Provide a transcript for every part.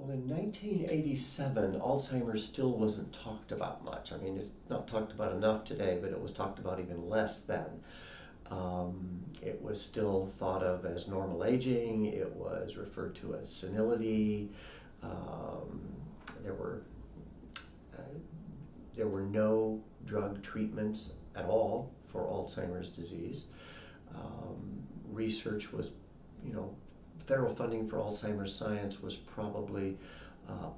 Well, in 1987, Alzheimer's still wasn't talked about much. I mean, it's not talked about enough today, but it was talked about even less then. It was still thought of as normal aging. It was referred to as senility. There were there were no drug treatments at all for Alzheimer's disease. Research was, federal funding for Alzheimer's science was probably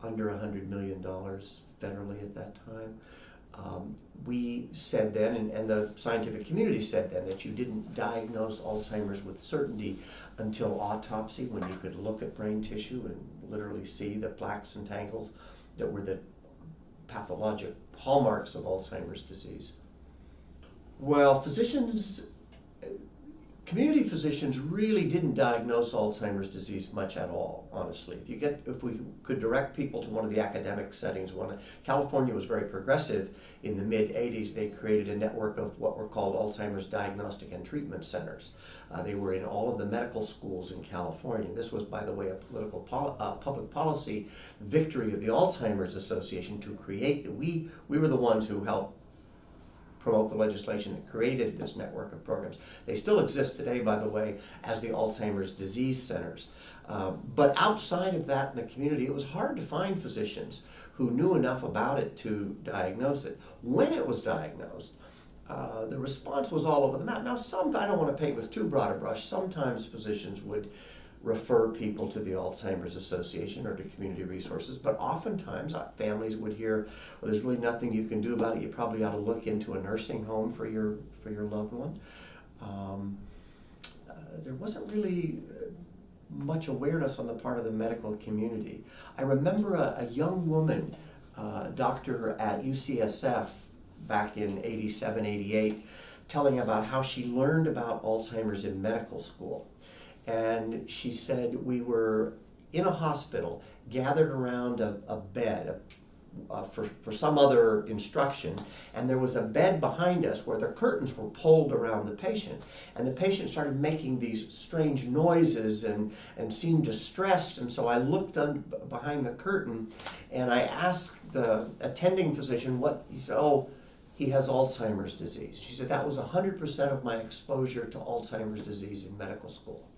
under $100 million federally at that time. We said then, and the scientific community said then, that you didn't diagnose Alzheimer's with certainty until autopsy, when you could look at brain tissue and literally see the plaques and tangles that were the pathologic hallmarks of Alzheimer's disease. Well, community physicians really didn't diagnose Alzheimer's disease much at all, honestly. If we could direct people to one of the academic settings, California was very progressive in the mid-'80s. They created a network of what were called Alzheimer's Diagnostic and Treatment Centers. They were in all of the medical schools in California. This was, by the way, a public policy victory of the Alzheimer's Association to create that. We were the ones who helped promote the legislation that created this network of programs. They still exist today, by the way, as the Alzheimer's disease centers. But outside of that in the community, it was hard to find physicians who knew enough about it to diagnose it. When it was diagnosed, the response was all over the map. Now, I don't want to paint with too broad a brush. Sometimes physicians would refer people to the Alzheimer's Association or to community resources, but oftentimes families would hear, well, there's really nothing you can do about it. You probably ought to look into a nursing home for your loved one. There wasn't really much awareness on the part of the medical community. I remember a young woman, doctor at UCSF back in 87, 88, telling about how she learned about Alzheimer's in medical school. And she said, we were in a hospital, gathered around a bed for some other instruction, and there was a bed behind us where the curtains were pulled around the patient. And the patient started making these strange noises and seemed distressed, and so I looked behind the curtain, and I asked the attending physician he said, oh, he has Alzheimer's disease. She said, that was 100% of my exposure to Alzheimer's disease in medical school.